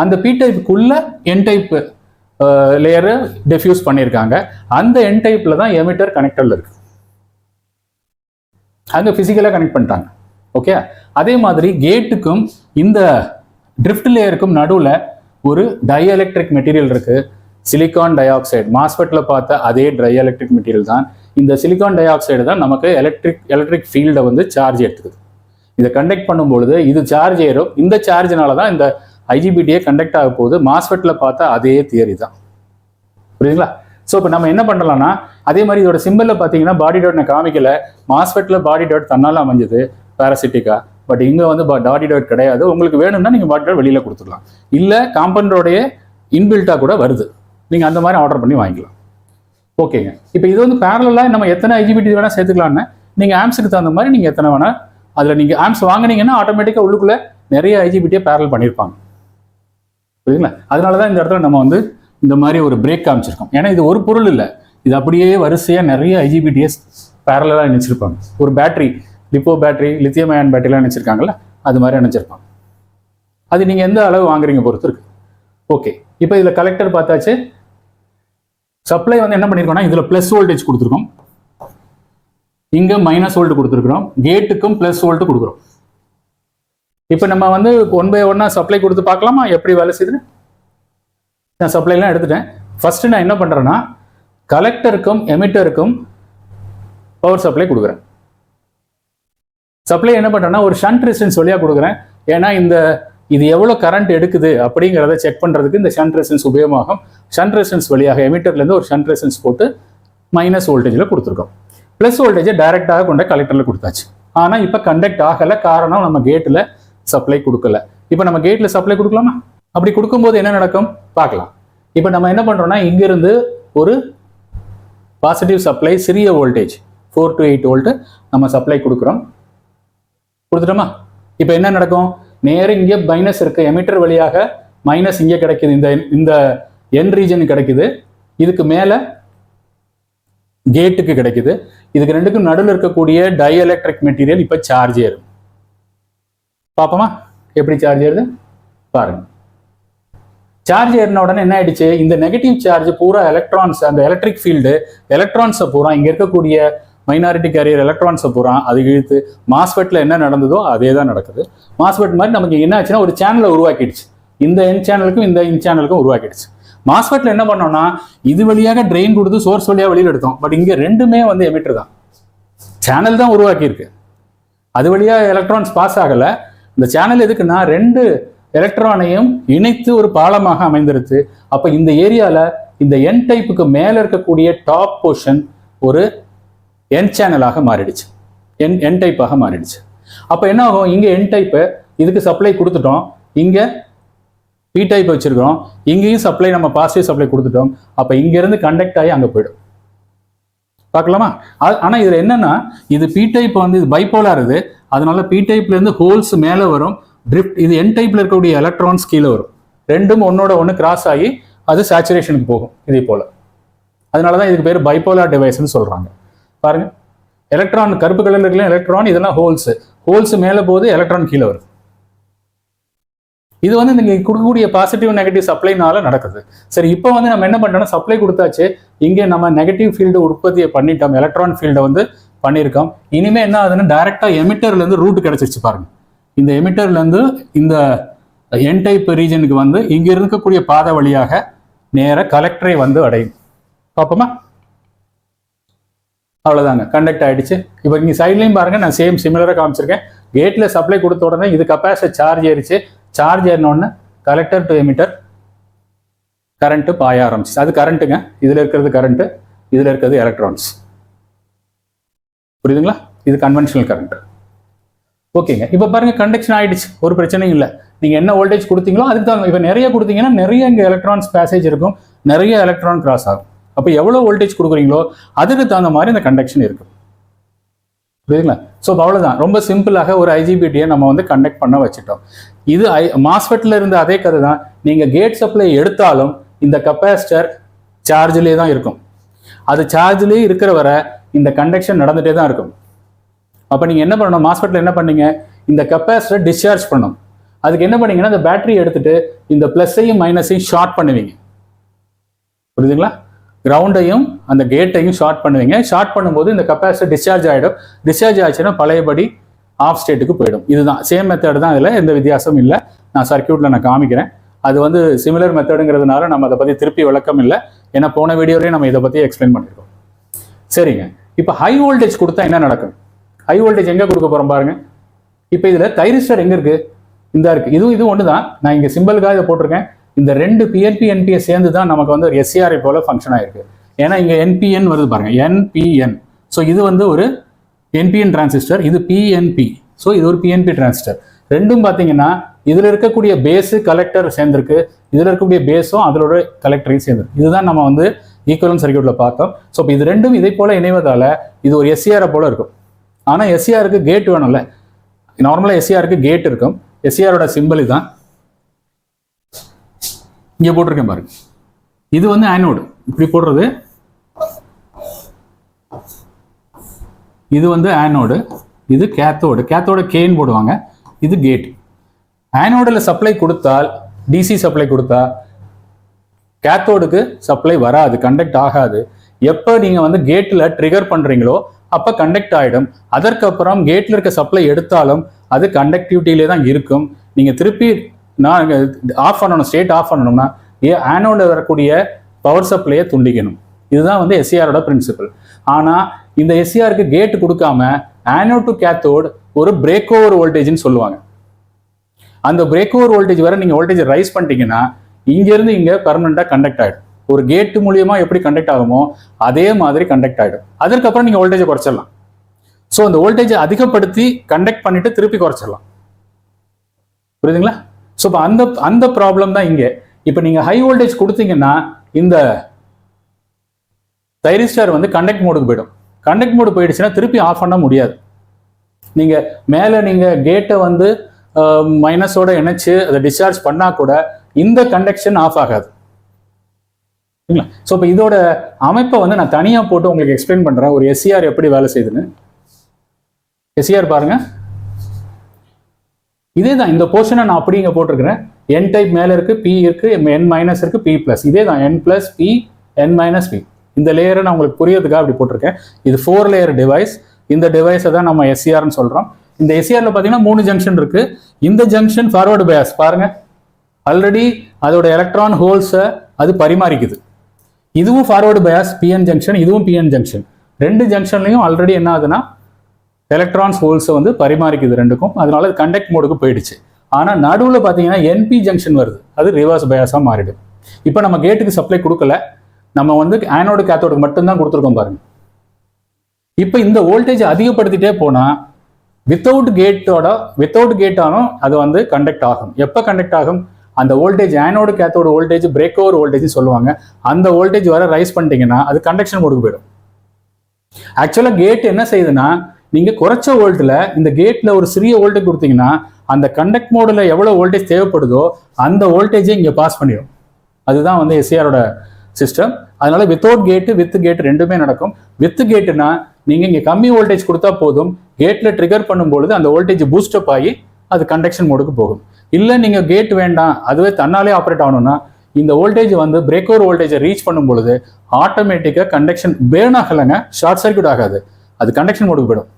அந்த P டைப்புக்குள்ள N டைப் லேயரை டிஃப்யூஸ் பண்ணியிருக்காங்க. அந்த N டைப்ல தான் எமிட்டர் கனெக்டர்ல இருக்கு. அங்கே பிசிக்கலாக கனெக்ட் பண்ணிட்டாங்க. ஓகே, அதே மாதிரி கேட்டுக்கும் இந்த ட்ரிஃப்ட் லேயருக்கும் நடுவில் ஒரு டைஎலக்ட்ரிக் மெட்டீரியல் இருக்கு, சிலிகான் டை ஆக்சைடு. மாஸ்பெட்ல பார்த்த அதே டைஎலக்ட்ரிக் மெட்டீரியல் தான். இந்த சிலிகான் டை ஆக்சைடு தான் நமக்கு எலக்ட்ரிக் ஃபீல்டை வந்து சார்ஜ் எடுத்துக்குது. இதை கண்டக்ட் பண்ணும்பொழுது இது சார்ஜ் ஏறும். இந்த சார்ஜினால தான் இந்த IGBTயே கண்டக்ட் ஆக போகுது. மாஸ்பெட்ல பார்த்த அதே தியரி தான். புரியுதுங்களா? ஸோ இப்போ நம்ம என்ன பண்ணலாம்னா, அதே மாதிரி இதோட சிம்பிள்ல பார்த்தீங்கன்னா பாடி டாட் நான் காமிக்கல. மாஸ்பெட்ல பாடி டாட் தன்னால அமைஞ்சது பாராசிட்டிக்கா. பட் இங்கே வந்து பாடி டாட் கிடையாது. உங்களுக்கு வேணும்னா நீங்கள் பாடி டாட் வெளியில் கொடுத்துடலாம். இல்லை காம்பவுண்டோடைய இன்பில்ட்டாக கூட வருது, நீங்கள் அந்த மாதிரி ஆர்டர் பண்ணி வாங்கிக்கலாம். ஓகேங்க, இப்போ இது வந்து பேரலாக நம்ம எத்தனை IGBT வேணால் சேர்த்துக்கலான்னு நீங்கள் ஆம்ஸுக்கு தகுந்த மாதிரி நீங்கள் எத்தனை வேணால் அதில் நீங்கள் ஆம்ஸ் வாங்கினீங்கன்னா ஆட்டோமேட்டிக்காக உள்ளுக்குள்ளே நிறைய IGBTயை பேரல் பண்ணியிருப்பாங்க. புரியுதுங்களா? அதனால தான் இந்த இடத்துல நம்ம வந்து இந்த மாதிரி ஒரு பிரேக் காமிச்சிருக்கோம். ஏன்னா இது ஒரு பொருள் இல்லை, இது அப்படியே வரிசையாக நிறைய IGBTs பேரலாக நினைச்சிருப்பாங்க. ஒரு battery, lipo battery, lithium ion பேட்டரிலாம் நினைச்சிருக்காங்கல்ல, அது மாதிரி நினைச்சிருப்பாங்க. அது நீங்கள் எந்த அளவு வாங்குறீங்க பொறுத்து இருக்கு. ஓகே, இப்போ இதில் கலெக்டர் பார்த்தாச்சு. சப்ளை வந்து என்ன பண்ணியிருக்கோம்னா, இதில் ப்ளஸ் வோல்டேஜ் கொடுத்துருக்கோம், இங்கே மைனஸ் வோல்ட் கொடுத்துருக்குறோம், கேட்டுக்கும் ப்ளஸ் வோல்ட் கொடுக்குறோம். இப்போ நம்ம வந்து 1 by 1 சப்ளை கொடுத்து பார்க்கலாமா எப்படி வேலை செய்யுதுன்னு? நான் சப்ளைலாம் எடுத்துட்டேன். ஃபர்ஸ்ட் நான் என்ன பண்ணுறேன்னா, கலெக்டருக்கும் எமிட்டருக்கும் பவர் சப்ளை கொடுக்குறேன். சப்ளை என்ன பண்ணுறேன்னா ஒரு ஷண்ட் ரெசிஸ்டன்ஸ் வழியாக கொடுக்குறேன். ஏன்னா இது எவ்வளோ கரண்ட் எடுக்குது அப்படிங்கிறத செக் பண்ணுறதுக்கு இந்த ஷண்ட் ரெசிஸ்டன்ஸ் உபயோகமாகும். ஷண்ட் ரெசிஸ்டன்ஸ் வழியாக எமிட்டர்லேருந்து ஒரு ஷண்ட் ரெசிஸ்டன்ஸ் போட்டு மைனஸ் வோல்டேஜில் கொடுத்துருக்கோம். ப்ளஸ் வோல்டேஜை டைரெக்டாக கொண்ட கலெக்டரில் கொடுத்தாச்சு. ஆனால் இப்போ கண்டக்ட் ஆகலை, காரணம் நம்ம கேட்டில் சப்ளை கொடுக்கல. இப்போ நம்ம கேட்டில் சப்ளை கொடுக்கலாமா? அப்படி கொடுக்கும்போது என்ன நடக்கும் பார்க்கலாம். இப்போ நம்ம என்ன பண்ணுறோம்னா, இங்கிருந்து ஒரு பாசிட்டிவ் சப்ளை சிறிய வோல்டேஜ் 4 to 8 வோல்ட் நம்ம சப்ளை கொடுக்குறோம். கொடுத்துட்டோமா? இப்போ என்ன நடக்கும், நேரம் இங்கே மைனஸ் இருக்கு, எமிட்டர் வழியாக மைனஸ் இங்கே கிடைக்குது, இந்த என் ரீஜன் கிடைக்குது, இதுக்கு மேலே கேட்டுக்கு கிடைக்குது. இதுக்கு ரெண்டுக்கும் நடுவில் இருக்கக்கூடிய டைஎலக்ட்ரிக் மெட்டீரியல் இப்போ சார்ஜ் ஏறும். பார்ப்போமா எப்படி சார்ஜ் ஏறுது பாருங்க. சார்ஜ் ஏறின உடனே என்ன ஆயிடுச்சு, இந்த நெகட்டிவ் சார்ஜ் பூரா எலக்ட்ரான்ஸ், அந்த எலக்ட்ரிக் ஃபீல்டு எலக்ட்ரான்ஸை பூரா இங்கே இருக்கக்கூடிய மைனாரிட்டி கேரியர் எலக்ட்ரான்ஸை பூரா அது இழுத்து மாஸ்பெட்டில் என்ன நடந்ததோ அதே தான் நடக்குது. மாஸ்பெட் மாதிரி நமக்கு என்ன ஆச்சுன்னா ஒரு சேனலை உருவாக்கிடுச்சு, இந்த என் சேனலுக்கும் இந்த இன் சேனலுக்கும் உருவாக்கிடுச்சு. மாஸ்பெட்டில் என்ன பண்ணோம்னா இது வழியாக ட்ரெயின் கொடுத்து சோர்ஸ் வழியாக வெளியில் எடுத்தோம். பட் இங்கே ரெண்டுமே வந்து எமிட்டர் தான். சேனல் தான் உருவாக்கியிருக்கு. அது வழியாக எலக்ட்ரான்ஸ் பாஸ் ஆகலை. இந்த சேனல் எதுக்குன்னா 2 எலக்ட்ரானையும் இணைத்து ஒரு பாலமாக அமைந்திருக்கு. அப்போ இந்த ஏரியாவில் இந்த என் டைப்புக்கு மேலே இருக்கக்கூடிய டாப் போர்ஷன் ஒரு என் சேனலாக மாறிடுச்சு, என் டைப்பாக மாறிடுச்சு. அப்போ என்ன ஆகும், இங்கே என் டைப்பு இதுக்கு சப்ளை கொடுத்துட்டோம், இங்கே பி டைப் வச்சிருக்கிறோம், இங்கேயும் சப்ளை நம்ம பாசிட்டிவ் சப்ளை கொடுத்துட்டோம். அப்போ இங்கேருந்து கண்டக்ட் ஆகி அங்கே போயிடும். பார்க்கலாமா? ஆனால் இதில் என்னன்னா, இது பி டைப் வந்து இது பைபோலார், இது அதனால பி டைப்லேருந்து ஹோல்ஸ் மேலே வரும், ட்ரிஃப்ட் இது என் டைப்பில் இருக்கக்கூடிய எலக்ட்ரான்ஸ் கீழே வரும். ரெண்டும் ஒன்னோட ஒன்று கிராஸ் ஆகி அது சேச்சுரேஷனுக்கு போகும் இதே போல். அதனால தான் இதுக்கு பேர் பைபோலார் டிவைஸ்ன்னு சொல்கிறாங்க. பாருங்க, எலக்ட்ரான் கருப்பு கலரில் இருக்கலாம் எலக்ட்ரான், இதெல்லாம் ஹோல்ஸ் மேலே போகுது, எலக்ட்ரான் கீழே வருது. இது வந்து நீங்கள் கொடுக்கக்கூடிய பாசிட்டிவ் நெகட்டிவ் சப்ளைனால நடக்குது. சரி, இப்போ வந்து நம்ம என்ன பண்ணுறோம்னா, சப்ளை கொடுத்தாச்சு, இங்கே நம்ம நெகட்டிவ் ஃபீல்டு உற்பத்தியை பண்ணிட்டோம், எலக்ட்ரான் ஃபீல்டை வந்து பண்ணியிருக்கோம். இனிமேல் என்ன ஆகுதுன்னா, டைரெக்டாக எமிட்டர்லேருந்து ரூட் கிடச்சிருச்சு பாருங்க. இந்த எமிட்டர்லேருந்து இந்த என் டைப் ரீஜனுக்கு வந்து இங்கே இருக்கக்கூடிய பாதை வழியாக நேர கலெக்டரை வந்து அடையும். பார்ப்போமா? அவ்வளோதாங்க, கண்டக்ட் ஆகிடுச்சு. இப்போ இங்கே சைட்லையும் பாருங்கள், நான் சிமிலராக காமிச்சிருக்கேன். கேட்டில் சப்ளை கொடுத்த உடனே இது கப்பாசிட்டர் சார்ஜ் ஏறிச்சு. சார்ஜ் ஏறினோடனே கலெக்டர் டு எமிட்டர் கரண்ட்டு பாய ஆரம்பிச்சு. அது கரண்ட்டுங்க, இதில் இருக்கிறது கரண்ட்டு, இதில் இருக்கிறது எலக்ட்ரான்ஸ். புரியுதுங்களா? இது கன்வென்ஷனல் கரண்ட். ஓகேங்க, இப்போ பாருங்க கண்டக்ஷன் ஆகிடுச்சு, ஒரு பிரச்சனையும் இல்லை. நீங்கள் என்ன வோல்டேஜ் கொடுத்தீங்களோ அதுக்கு தான். இப்போ நிறைய கொடுத்தீங்கன்னா நிறைய இங்கே எலக்ட்ரான்ஸ் பேசேஜ் இருக்கும், நிறைய எலக்ட்ரான் கிராஸ் ஆகும். அப்போ எவ்வளோ வோல்டேஜ் கொடுக்குறீங்களோ அதுக்கு தகுந்த மாதிரி இந்த கண்டக்ஷன் இருக்கும். புரியுதுங்களா? ஸோ அவ்வளோதான், ரொம்ப சிம்பிளாக ஒரு ஐஜிபிடியை நம்ம வந்து கண்டக்ட் பண்ண வச்சுட்டோம். இது மாஸ்ஃபெட்டில் இருந்த அதே கதை தான். நீங்கள் கேட் சப்ளை எடுத்தாலும் இந்த கப்பாசிட்டர் சார்ஜ்லேயே தான் இருக்கும். அது சார்ஜ்லேயே இருக்கிற வரை இந்த கண்டக்ஷன் நடந்துகிட்டே தான் இருக்கும். அப்போ நீங்கள் என்ன பண்ணணும், மாஸ்ஃபெட்டில் என்ன பண்ணீங்க, இந்த கப்பாசிட்டர் டிஸ்சார்ஜ் பண்ணணும். அதுக்கு என்ன பண்ணீங்கன்னா, இந்த பேட்டரி எடுத்துட்டு இந்த ப்ளஸ்ஸையும் மைனஸையும் ஷார்ட் பண்ணுவீங்க. புரியுதுங்களா? கிரவுண்டையும் அந்த கேட்டையும் ஷார்ட் பண்ணுவீங்க. ஷார்ட் பண்ணும்போது இந்த கப்பாசிட்டர் டிஸ்சார்ஜ் ஆகிடும். டிஸ்சார்ஜ் ஆச்சுன்னா பழையபடி ஆஃப் ஸ்டேட்டுக்கு போயிடும். இதுதான் சேம் மெத்தட் தான், இதில் எந்த வித்தியாசமும் இல்லை. நான் சர்க்கியூட்டில் நான் காமிக்கிறேன். அது வந்து சிமிலர் மெத்தடுங்கிறதுனால நம்ம அதை பற்றி திருப்பி விளக்கம் இல்லை, ஏன்னா போன வீடியோலேயே நம்ம இதை பற்றி எக்ஸ்பிளைன் பண்ணியிருக்கோம். சரிங்க, இப்போ ஹை வோல்டேஜ் கொடுத்தா என்ன நடக்கும்? ஹை வோல்டேஜ் எங்கே கொடுக்க போகிறோம் பாருங்க. இப்போ இதில் தைரிஸ்டர் எங்கே இருக்குது? இந்த இருக்குது. இது ஒன்று தான், நான் இங்கே சிம்பிளுக்காக இதை போட்டிருக்கேன். இந்த 2 பிஎன்பி என்பியை சேர்ந்து தான் நமக்கு வந்து ஒரு எஸ்சிஆரை போல ஃபங்க்ஷன் ஆயிருக்கு. ஏன்னா இங்கே என்பிஎன் வருது பாருங்க, என்பிஎன். ஸோ இது வந்து ஒரு என்பிஎன் டிரான்சிஸ்டர், இது பிஎன்பி. ஸோ இது ஒரு பிஎன்பி டிரான்சிஸ்டர். ரெண்டும் பார்த்தீங்கன்னா இதில் இருக்கக்கூடிய பேஸு கலெக்டர் சேர்ந்துருக்கு, இதில் இருக்கக்கூடிய பேஸும் அதோட கலெக்டரையும் சேர்ந்துருக்கு. இதுதான் நம்ம வந்து ஈக்குவலன்ட் சர்க்யூட்டில் பார்த்தோம். ஸோ இப்போ இது ரெண்டும் இதை போல இணைவதால் இது ஒரு எஸ்சிஆரை போல இருக்கும். ஆனால் எஸ்சிஆருக்கு கேட் வேணும்ல. நார்மலாக எஸ்சிஆருக்கு கேட் இருக்கும். எஸ்சிஆரோட சிம்பிள் இதுதான், இங்கே போட்டிருக்கேன் பாருங்க. இது வந்து ஆனோடு, இப்படி போடுறது. இது வந்து ஆனோடு, இது கேத்தோடு. கேத்தோட கேன் போடுவாங்க, இது கேட். ஆனோடில் சப்ளை கொடுத்தால், டிசி சப்ளை கொடுத்தா கேத்தோடுக்கு சப்ளை வராது, கண்டக்ட் ஆகாது. எப்போ நீங்கள் வந்து கேட்டில் ட்ரிகர் பண்ணுறீங்களோ அப்போ கண்டக்ட் ஆகிடும். அதற்கப்புறம் கேட்டில் இருக்க சப்ளை எடுத்தாலும் அது கண்டக்டிவிட்டியிலே தான் இருக்கும். நீங்கள் திருப்பி நான் ஆஃப் பண்ணணும், ஸ்டேட் ஆஃப் பண்ணணும்னா ஆனோடில் வரக்கூடிய பவர் சப்ளையை துண்டிக்கணும். இதுதான் வந்து எஸ்சிஆரோட பிரின்சிபல். ஆனால் இந்த எஸ்சிஆருக்கு கேட் கொடுக்காம ஆனோட் டு கேத்தோடு ஒரு பிரேக் ஓவர் வோல்டேஜ்னு சொல்லுவாங்க. அந்த பிரேக் ஓவர் வோல்டேஜ் வரை நீங்கள் வோல்டேஜ் ரைஸ் பண்ணிட்டீங்கன்னா இங்கேருந்து இங்கே பர்மனெண்ட்டாக கண்டக்ட் ஆகிடும். ஒரு கேட்டு மூலியமாக எப்படி கண்டக்ட் ஆகுமோ அதே மாதிரி கண்டக்ட் ஆகிடும். அதற்கப்புறம் நீங்கள் வோல்டேஜை குறைச்சிடலாம். ஸோ அந்த வோல்டேஜை அதிகப்படுத்தி கண்டக்ட் பண்ணிட்டு திருப்பி குறைச்சிடலாம். புரியுதுங்களா? ஸோ இப்போ அந்த ப்ராப்ளம் தான் இங்கே. இப்போ நீங்கள் ஹை வோல்டேஜ் கொடுத்தீங்கன்னா இந்த தைரிஸ்டர் வந்து கண்டக்ட் மோடுக்கு போயிடும். கண்டக்ட் மோடு போயிடுச்சுன்னா திருப்பி ஆஃப் பண்ண முடியாது. நீங்கள் மேலே நீங்கள் கேட்டை வந்து மைனஸோட இணைச்சு அதை டிஸ்சார்ஜ் பண்ணால் கூட இந்த கண்டக்ஷன் ஆஃப் ஆகாது. சரிங்களா? ஸோ இப்போ இதோட அமைப்பை வந்து நான் தனியாக போட்டு உங்களுக்கு எக்ஸ்பிளைன் பண்ணுறேன், ஒரு எஸ்சிஆர் எப்படி வேலை செய்யுதுன்னு. எஸ்சிஆர் பாருங்க, இதே தான். இந்த போர்ஷனை நான் அப்படி இங்கே போட்டிருக்கிறேன். என் டைப் மேலே இருக்கு, பி இருக்கு, என் மைனஸ் இருக்கு, பி பிளஸ். இதே தான் என் பிளஸ் பி, என் மைனஸ் பி. இந்த லேயரை நான் உங்களுக்கு புரியறதுக்காக அப்படி போட்டிருக்கேன். இது 4 லேயர் டிவைஸ். இந்த டிவைஸை தான் நம்ம எஸ்சிஆர்னு சொல்கிறோம். இந்த எஸ்சிஆரில் பார்த்தீங்கன்னா 3 ஜங்ஷன் இருக்கு. இந்த ஜங்ஷன் ஃபார்வர்டு பயாஸ் பாருங்க, ஆல்ரெடி அதோட எலக்ட்ரான் ஹோல்ஸை அது பரிமாறிக்குது. இதுவும் ஃபார்வர்டு பயாஸ் பிஎன் ஜங்ஷன், இதுவும் பிஎன் ஜங்ஷன். 2 ஜங்ஷன்லையும் ஆல்ரெடி என்ன ஆகுதுன்னா எலக்ட்ரான்ஸ் ஹோல்ஸை வந்து பரிமாறிக்குது ரெண்டுக்கும், அதனால அது கண்டக்ட் மோடுக்கு போயிடுச்சு. ஆனால் நடுவில் பார்த்தீங்கன்னா என்பி ஜங்ஷன் வருது, அது ரிவர்ஸ் பயாஸாக மாறிடும். இப்போ நம்ம கேட்டுக்கு சப்ளை கொடுக்கல, நம்ம வந்து ஆனோடு கேத்தோடுக்கு மட்டும்தான் கொடுத்துருக்கோம் பாருங்க. இப்போ இந்த வோல்டேஜ் அதிகப்படுத்திட்டே போனால் வித்தவுட் கேட்டாலும் அது வந்து கண்டக்ட் ஆகும். எப்போ கண்டக்ட் ஆகும்? அந்த voltage anode cathode voltage break over voltage சொல்லுவாங்க. அந்த வோல்டேஜ் வர ரைஸ் பண்ணிட்டீங்கன்னா அது கண்டக்ஷன் மோடுக்கு போயிடும். ஆக்சுவலாக கேட் என்ன செய்யுதுன்னா, நீங்க குறைச்ச வோல்ட்ல இந்த கேட்ல ஒரு சிறிய வோல்டேஜ் கொடுத்தீங்கன்னா அந்த கண்டக்ட் மோடுல எவ்வளவு வோல்டேஜ் தேவைப்படுதோ அந்த வோல்டேஜை இங்க பாஸ் பண்ணிடும். அதுதான் வந்து எஸ்ஏஆரோட சிஸ்டம். அதனால வித்தவுட் கேட்டு வித் கேட் ரெண்டுமே நடக்கும். வித் கேட்டுனா நீங்க இங்க கம்மி வோல்டேஜ் கொடுத்தா போதும், கேட்ல ட்ரிகர் பண்ணும்பொழுது அந்த வோல்டேஜ் பூஸ்டப் ஆகி அது கண்டக்ஷன் மோடுக்கு போகும். இல்லை நீங்க கேட் வேண்டாம், அதுவே தன்னாலே ஆப்ரேட் ஆகணும்னா இந்த வோல்டேஜ் வந்து பிரேக் ஓவர் வோல்டேஜை ரீச் பண்ணும் பொழுது ஆட்டோமேட்டிக்கா கண்டக்ஷன் பேர்ன் ஆகலைங்க, ஷார்ட் சர்க்யூட் ஆகாது, அது கண்டக்ஷன் மோடுக்கு போயிடும்.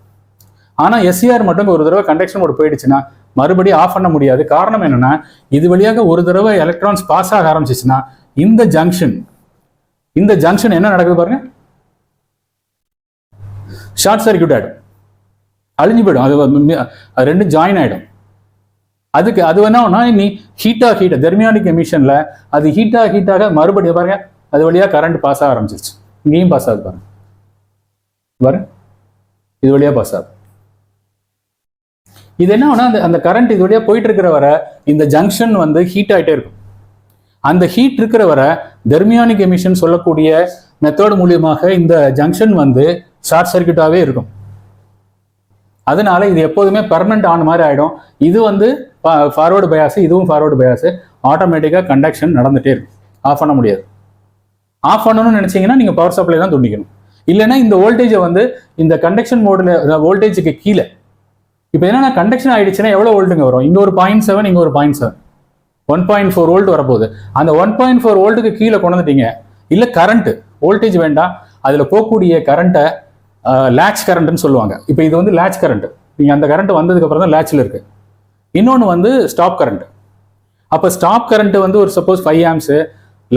ஆனால் எஸ்சிஆர் மட்டும் ஒரு தடவை கண்டக்ஷன் மோடு போயிடுச்சுன்னா மறுபடியும் ஆஃப் பண்ண முடியாது. காரணம் என்னன்னா, இது வழியாக ஒரு தடவை எலக்ட்ரான்ஸ் பாஸ் ஆக ஆரம்பிச்சிச்சுன்னா இந்த ஜங்ஷன் என்ன நடக்குது பாருங்க, ஷார்ட் சர்க்யூட் ஆயிடும், அழிஞ்சு போயிடும். அது ரெண்டும் ஜாயின் ஆயிடும். அதுக்கு அது வேணா நீ ஹீட்டாக தெர்மியானிக் எமிஷன்ல அது ஹீட்டாக மறுபடியும் பாருங்க அது வழியா கரண்ட் பாஸ் ஆக ஆரம்பிச்சிருச்சு. இங்கேயும் பாஸ் ஆகுது பாருங்க, இது வழியா பாஸ் ஆகுது. இது என்ன ஆனா அந்த கரண்ட் இது வழியா போயிட்டு இருக்கிற வர இந்த ஜங்ஷன் வந்து ஹீட் ஆகிட்டே இருக்கும். அந்த ஹீட் இருக்கிற வர தெர்மியானிக் எமிஷன் சொல்லக்கூடிய மெத்தட் மூலியமாக இந்த ஜங்ஷன் வந்து ஷார்ட் சர்க்யூட்டாகவே இருக்கும். அதனால இது எப்போதுமே பெர்மனன்ட் ஆன் மாதிரி ஆகிடும். இது வந்து ஃபார்வர்டு பயாஸ், இதுவும் ஃபார்வர்டு பயாஸ், ஆட்டோமேட்டிக்காக கண்டக்ஷன் நடந்துகிட்டே இருக்கும். ஆஃப் பண்ண முடியாது. ஆஃப் பண்ணணும்னு நினச்சிங்கன்னா நீங்கள் பவர் சப்ளை தான் துண்டிக்கணும். இல்லைன்னா இந்த வோல்டேஜை வந்து இந்த கண்டக்ஷன் மோடில் வோல்டேஜுக்கு கீழே இப்போ என்னன்னா கண்டக்ஷன் ஆகிடுச்சுன்னா எவ்வளோ வோல்ட்டுங்க வரும்? இங்கே ஒரு 0.7, இங்கே ஒரு 0.7, 1.4 வோல்ட் வரப்போகுது. அந்த 1.4 வோல்ட்டுக்கு கீழே கொண்டுட்டீங்க. இல்லை கரண்ட்டு வோல்டேஜ் வேண்டாம், அதில் போகக்கூடிய கரண்ட்டை லேட்ச் கரண்ட்னு சொல்லுவாங்க. இப்போ இது வந்து லேட்ச் கரண்ட், நீங்கள் அந்த கரண்ட் வந்ததுக்கப்புறம் தான் லேட்சில் இருக்குது. இன்னொன்று வந்து ஸ்டாப் கரண்ட். அப்போ ஸ்டாப் கரண்ட் வந்து ஒரு சப்போஸ் 5 ஆம்ஸு,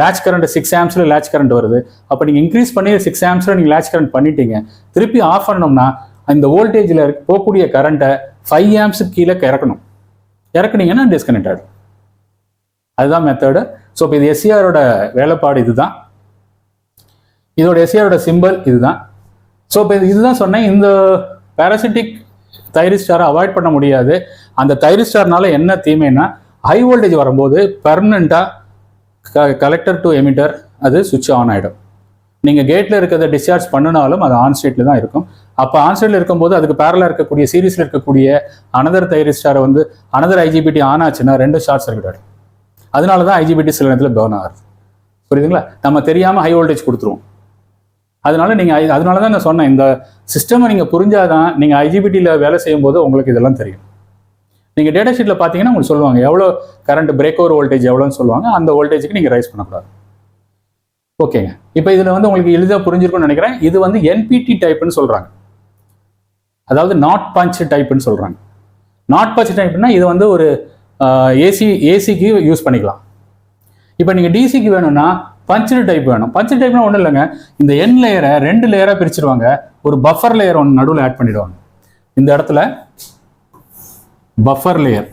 லேட்ச் கரண்ட் 6 ஆம்ஸில் லேட்ச் கரண்ட் வருது. அப்போ நீங்கள் இன்க்ரீஸ் பண்ணி 6 ஆம்ஸில் நீங்கள் லேட்ச் கரண்ட் பண்ணிட்டீங்க. திருப்பி ஆஃப் பண்ணணும்னா இந்த வோல்டேஜில் போகக்கூடிய கரண்ட்டை 5 ஆம்ஸுக்கு கீழே இறக்குனீங்கன்னா டிஸ்கனெக்ட் ஆகிடும். அதுதான் மெத்தடு. ஸோ இப்போ இது எஸ்சிஆரோட வேலைப்பாடு இதுதான். இதோட எஸ்சிஆரோட சிம்பிள் இதுதான். ஸோ இப்போ இதுதான் சொன்னேன், இந்த பேராசிட்டிக் தைரிஸ்டாரை அவாய்ட் பண்ண முடியாது. அந்த தைரிஸ்டார்னால என்ன தீமைன்னா, ஹை வோல்டேஜ் வரும்போது பெர்மனண்ட்டாக கலெக்டர் டு எமிட்டர் அது சுவிட்ச் ஆன் ஆகிடும். நீங்கள் கேட்டில் இருக்கிறத டிஸ்சார்ஜ் பண்ணினாலும் அது ஆன் ஸ்டேட்டில் தான் இருக்கும். அப்போ ஆன் ஸ்டேட்டில் இருக்கும்போது அதுக்கு பேரலாக இருக்கக்கூடிய சீரீஸில் இருக்கக்கூடிய அனதர் தைரிஸ்டாரை வந்து அனதர் ஐஜிபிடி ஆன் ஆச்சுன்னா ரெண்டும் ஷார்ட் சர்க்யூட் ஆகிடும். அதனால தான் ஐஜிபிடி சில நேரத்தில் பர்ன் ஆகுது. புரியுதுங்களா? நம்ம தெரியாமல் ஹை வோல்டேஜ் கொடுத்துருவோம். அதனால தான் நான் சொன்னேன், இந்த சிஸ்டமை நீங்கள் புரிஞ்சாதான் நீங்கள் ஐஜிபிடியில் வேலை செய்யும் போது உங்களுக்கு இதெல்லாம் தெரியும். நீங்கள் டேட்டா ஷீட்டில் பார்த்தீங்கன்னா உங்களுக்கு சொல்லுவாங்க எவ்வளோ கரண்ட் பிரேக் ஓவர் வோல்டேஜ் எவ்வளோன்னு சொல்லுவாங்க. அந்த வோல்டேஜுக்கு நீங்கள் ரைஸ் பண்ணக்கூடாது. ஓகேங்க. இப்போ இதில் வந்து உங்களுக்கு எளிதாக புரிஞ்சிருக்கும்னு நினைக்கிறேன். இது வந்து என்பிடி டைப்னு சொல்கிறாங்க, அதாவது நாட் பஞ்ச் டைப்னு சொல்கிறாங்க. நாட் பஞ்ச் டைப்னா இது வந்து ஒரு ஏசிக்கு யூஸ் பண்ணிக்கலாம். இப்போ நீங்கள் டிசிக்கு வேணும்னா பஞ்சு டைப் வேணும். பஞ்சு டைப்னா ஒன்றும் இல்லைங்க, இந்த என் லேயரை 2 லேயராக பிரிச்சிருவாங்க. ஒரு பஃபர் லேயர் ஒன்று நடுவில் ஆட் பண்ணிடுவாங்க. இந்த இடத்துல பஃபர் லேயர்,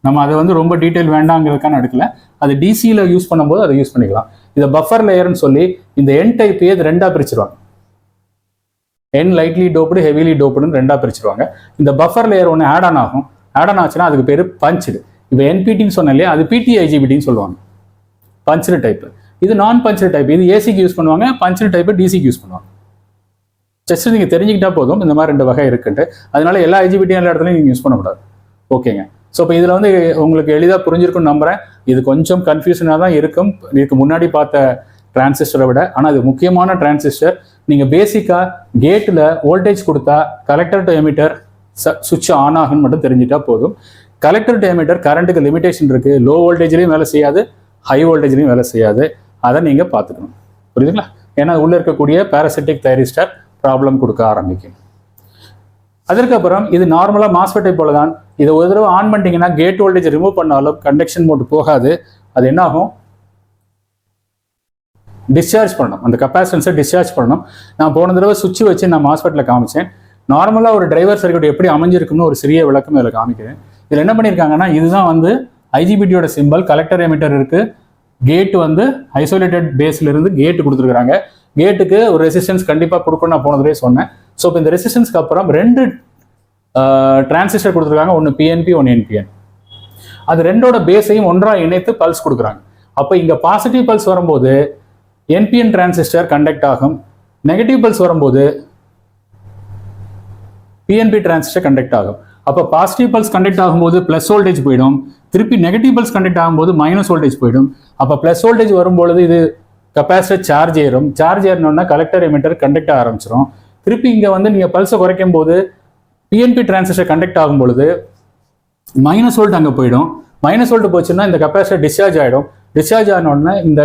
நம்ம அதை வந்து ரொம்ப டீட்டெயில் வேண்டாங்கிறதுக்கான எடுக்கல, அது டிசியில் யூஸ் பண்ணும்போது அதை யூஸ் பண்ணிக்கலாம். இதை பஃபர் லேயர்னு சொல்லி இந்த என் டைப்பையே 2ஆக பிரிச்சிருவாங்க. என் லைட்லி டோப்டு, ஹெவிலி டோப்டுன்னு 2ஆக பிரிச்சிருவாங்க. இந்த பஃபர் லேயர் ஒன்று ஆட் ஆன் ஆச்சுன்னா அதுக்கு பேர் பஞ்சு. இப்போ என்பிடின்னு சொன்னேன் இல்லையா, அது பிடி ஐஜிபிடின்னு சொல்லுவாங்க. பஞ்சு டைப். இது நான் பஞ்சு டைப். இது ஏசிக்கு யூஸ் பண்ணுவாங்க, பஞ்சு டைப் டிசிக்கு யூஸ் பண்ணுவாங்க. ஜஸ்ட் நீங்கள் தெரிஞ்சுக்கிட்டா போதும் இந்த மாதிரி 2 வகை இருக்குன்ட்டு. அதனால எல்லா ஐஜிபிடியும் எல்லா இடத்துலையும் நீங்கள் யூஸ் பண்ணக்கூடாது. ஓகேங்க. ஸோ இப்போ இதில் வந்து உங்களுக்கு எளிதாக புரிஞ்சிருக்குன்னு நம்புகிறேன். இது கொஞ்சம் கன்ஃபியூஷனாக தான் இருக்கும் இதுக்கு முன்னாடி பார்த்த டிரான்சிஸ்டரை விட. ஆனால் இது முக்கியமான டிரான்சிஸ்டர். நீங்கள் பேசிக்காக கேட்டில் வோல்டேஜ் கொடுத்தா கலெக்டர் டு எமிட்டர் சுவிட்ச் ஆன் ஆகுன்னு மட்டும் தெரிஞ்சிட்டா போதும். கலெக்டர் டு எமிட்டர் கரண்ட்டுக்கு லிமிடேஷன் இருக்குது. லோ வோல்டேஜ்லையும் வேலை செய்யாது, ஹை வோல்டேஜ்லையும் வேலை செய்யாது. அதை நீங்கள் பார்த்துக்கணும். புரியுதுங்களா? ஏன்னா உள்ளே இருக்கக்கூடிய பேராசிட்டிக் தைரிஸ்டார் ப்ராப்ளம் கொடுக்க ஆரம்பிக்கும். அதற்கப்புறம் இது நார்மலாக மாஸ்ஃபெட்டை போல தான். இதை ஒரு தடவை ஆன் பண்ணிட்டீங்கன்னா கேட் வோல்டேஜ் ரிமூவ் பண்ணாலும் கண்டக்ஷன் மோட் போகாது. அது என்ன ஆகும்? டிஸ்சார்ஜ் பண்ணணும், அந்த கெப்பாசிட்டன்ஸை டிஸ்சார்ஜ் பண்ணணும். நான் போன தடவை சுவிட்ச் வச்சு நான் மாஸ்பெட்டில் காமிச்சேன். நார்மலாக ஒரு டிரைவர் சர்க்யூட் எப்படி அமைஞ்சிருக்குன்னு ஒரு சிறிய விளக்கம் இதில் காமிக்கிறேன். இதில் என்ன பண்ணியிருக்காங்கன்னா, இதுதான் வந்து ஐஜிபிடியோட சிம்பிள். கலெக்டர் எமிட்டர் இருக்குது. கேட் வந்து ஐசோலேட்டட் பேஸ்லேருந்து கேட்டு கொடுத்துருக்காங்க. கேட்டுக்கு ஒரு ரெசிஸ்டன்ஸ் கண்டிப்பாக கொடுக்கணும், நான் போன தடவை சொன்னேன். ஸோ இப்போ இந்த ரெசிஸ்டன்ஸ்க்கு அப்புறம் 2 டிரான்சிஸ்டர் கொடுத்துருக்காங்க, ஒன்று பிஎன்பி, ஒன்று என்பிஎன். அது ரெண்டோட பேஸையும் ஒன்றாக இணைத்து பல்ஸ் கொடுக்குறாங்க. அப்போ இங்கே பாசிட்டிவ் பல்ஸ் வரும்போது என்பிஎன் டிரான்சிஸ்டர் கண்டக்ட் ஆகும், நெகட்டிவ் பல்ஸ் வரும்போது பிஎன்பி டிரான்சிஸ்டர் கண்டக்ட் ஆகும். அப்போ பாசிட்டிவ் பல்ஸ் கண்டக்ட் ஆகும்போது ப்ளஸ் வோல்டேஜ் போயிடும், திருப்பி நெகட்டிவ் பல்ஸ் கண்டக்ட் ஆகும்போது மைனஸ் வோல்டேஜ் போயிடும். அப்போ ப்ளஸ் வோல்டேஜ் வரும்பொழுது இது கெப்பாசிட்டர் சார்ஜ் ஏறும், சார்ஜ் ஏறினோன்னா கலெக்டர் எமிட்டர் கண்டக்ட் ஆரம்பிச்சிடும். திருப்பி இங்கே வந்து நீங்கள் பல்ஸை குறைக்கும் போது பிஎன்பி டிரான்சிஸ்டர் கண்டக்ட் ஆகும் பொழுது மைனஸ் வோல்ட் அங்கே போயிடும். மைனஸ் வோல்ட் போச்சுன்னா இந்த கெப்பாசிட்டர் டிஸ்சார்ஜ் ஆகிடும். டிஸ்சார்ஜ் ஆனோடனே இந்த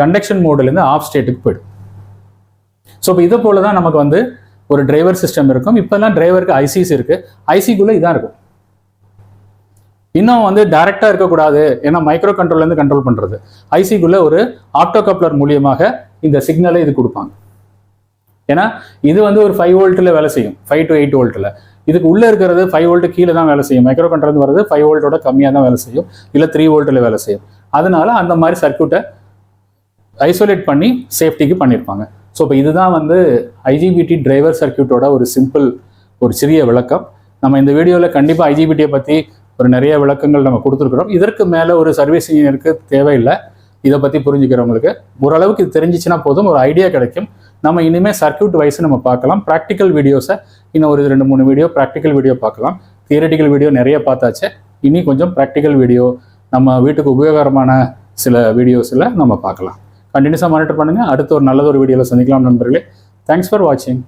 கண்டக்ஷன் மோட்லேருந்து ஆஃப் ஸ்டேட்டுக்கு போயிடும். ஸோ இப்போ இதை போல தான் நமக்கு வந்து ஒரு டிரைவர் சிஸ்டம் இருக்கும். இப்போல்லாம் டிரைவருக்கு ஐசிஸ் இருக்குது, ஐசிக்குள்ளே இதான் இருக்கும். இன்னும் வந்து டைரெக்டாக இருக்கக்கூடாது, ஏன்னா மைக்ரோ கண்ட்ரோல்லேருந்து கண்ட்ரோல் பண்ணுறது. ஐசிக்குள்ளே ஒரு ஆப்டோ கப்ளர் மூலியமாக இந்த சிக்னலை இது கொடுப்பாங்க. ஏன்னா இது வந்து ஒரு 5 வோல்ட்டில் வேலை செய்யும், 5 to 8 வோல்ட்டில். இதுக்கு உள்ளே இருக்கிறது 5 வோல்ட்டு கீழே தான் வேலை செய்யும். மைக்ரோ கண்ட்ரோல் வர்றது 5 வோல்ட்டோட கம்மியாக தான் வேலை செய்யும், இல்லை 3 வோல்ட்டில் வேலை செய்யும். அதனால அந்த மாதிரி சர்க்யூட்டை ஐசோலேட் பண்ணி சேஃப்டிக்கு பண்ணியிருப்பாங்க. ஸோ இப்போ இதுதான் வந்து ஐஜிபிடி டிரைவர் சர்க்யூட்டோட ஒரு சிம்பிள், ஒரு சிறிய விளக்கம். நம்ம இந்த வீடியோவில் கண்டிப்பாக ஐஜிபிடியை பற்றி ஒரு நிறைய விளக்கங்கள் நம்ம கொடுத்துருக்குறோம். இதற்கு மேலே ஒரு சர்வீஸ் இன்ஜினியருக்கு தேவையில்லை. இதை பற்றி புரிஞ்சுக்கிறவங்களுக்கு ஓரளவுக்கு இது தெரிஞ்சிச்சுன்னா போதும், ஒரு ஐடியா கிடைக்கும். நம்ம இனிமேல் சர்க்யூட் வைஸ் நம்ம பார்க்கலாம். ப்ராக்டிக்கல் வீடியோஸை இன்னும் ஒரு 2-3 வீடியோ ப்ராக்டிக்கல் வீடியோ பார்க்கலாம். தியரட்டிக்கல் வீடியோ நிறைய பார்த்தாச்சு, இனி கொஞ்சம் ப்ராக்டிக்கல் வீடியோ, நம்ம வீட்டுக்கு உபயோகரமான சில வீடியோஸில் நம்ம பார்க்கலாம். கண்டினியூஸாக மானிட்டர் பண்ணுங்கள். அடுத்த ஒரு நல்லதொரு வீடியோவில் சந்திக்கலாம் நண்பர்களே. தேங்க்ஸ் ஃபார் வாட்சிங்.